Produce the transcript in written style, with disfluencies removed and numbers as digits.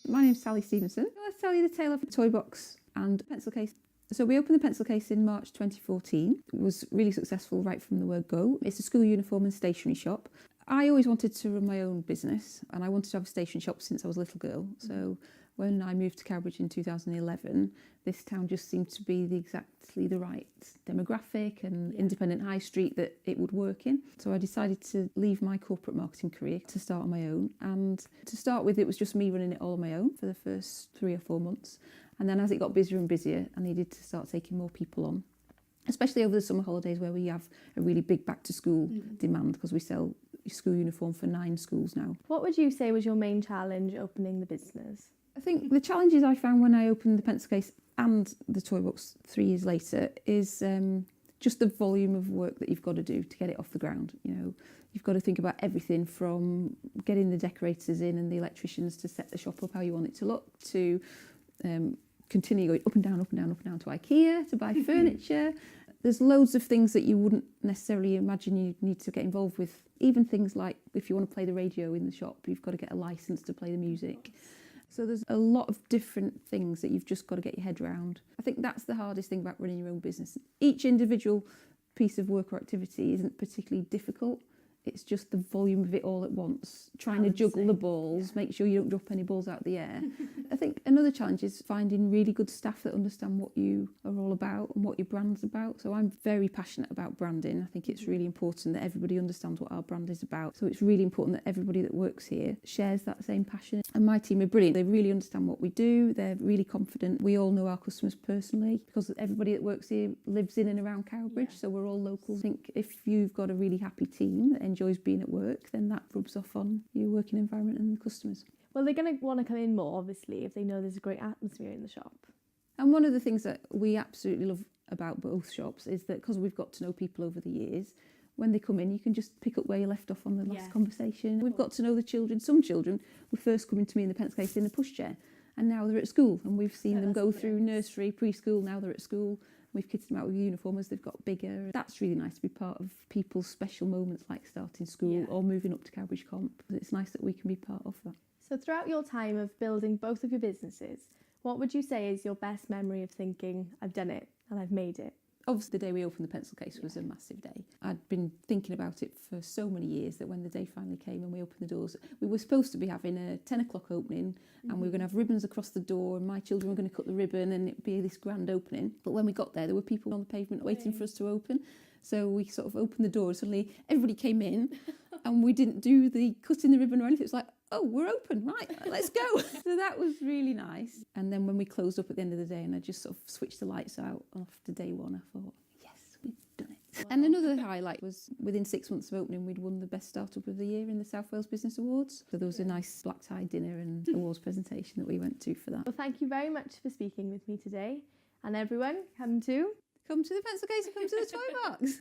My name's Sally Stevenson. Let's tell you the tale of the toy box and pencil case. So we opened the pencil case in March 2014. It was really successful right from the word go. It's a school uniform and stationery shop. I always wanted to run my own business and I wanted to have a stationery shop since I was a little girl. So when I moved to Cowbridge in 2011, this town just seemed to be exactly the right demographic and independent high street that it would work in. So I decided to leave my corporate marketing career to start on my own. And to start with, it was just me running it all on my own for the first 3 or 4 months. And then as it got busier and busier, I needed to start taking more people on, especially over the summer holidays where we have a really big back to school demand because we sell school uniform for 9 schools now. What would you say was your main challenge opening the business? I think the challenges I found when I opened the pencil case and the toy box 3 years later is just the volume of work that you've got to do to get it off the ground. You know, you've got to think about everything from getting the decorators in and the electricians to set the shop up how you want it to look, to continue going up and down, up and down, up and down to IKEA to buy furniture. There's loads of things that you wouldn't necessarily imagine you need to get involved with. Even things like if you want to play the radio in the shop, you've got to get a license to play the music. So there's a lot of different things that you've just got to get your head around. I think that's the hardest thing about running your own business. Each individual piece of work or activity isn't particularly difficult. It's just the volume of it all at once, trying to juggle the balls, make sure you don't drop any balls out of the air. I think another challenge is finding really good staff that understand what you are all about and what your brand's about. So I'm very passionate about branding. I think it's really important that everybody understands what our brand is about. So it's really important that everybody that works here shares that same passion. And my team are brilliant. They really understand what we do. They're really confident. We all know our customers personally because everybody that works here lives in and around Cowbridge. So we're all local. I think if you've got a really happy team that enjoys being at work, then that rubs off on your working environment and the customers. Well, they're going to want to come in more, obviously, if they know there's a great atmosphere in the shop. And one of the things that we absolutely love about both shops is that because we've got to know people over the years, when they come in, you can just pick up where you left off on the last conversation. We've got to know the children. Some children were first coming to me in the pencil case in a pushchair, and now they're at school, and we've seen them go through nursery, preschool, now they're at school. We've kitted them out with uniform as they've got bigger. That's really nice to be part of people's special moments like starting school or moving up to Cowbridge Comp. It's nice that we can be part of that. So throughout your time of building both of your businesses, what would you say is your best memory of thinking, I've done it and I've made it? Obviously, the day we opened the pencil case was a massive day. I'd been thinking about it for so many years that when the day finally came and we opened the doors, we were supposed to be having a 10 o'clock opening and we were going to have ribbons across the door and my children were going to cut the ribbon and it'd be this grand opening. But when we got there were people on the pavement waiting for us to open. So we sort of opened the door and suddenly everybody came in and we didn't do the cutting the ribbon or anything. It was like, oh, we're open, right, let's go. So that was really nice. And then when we closed up at the end of the day and I just sort of switched the lights out after day one, I thought, yes, we've done it. Wow. And another highlight was within 6 months of opening, we'd won the Best Startup of the Year in the South Wales Business Awards. So there was a nice black tie dinner and awards presentation that we went to for that. Well, thank you very much for speaking with me today. And everyone, come to the pencil case and come to the toy box.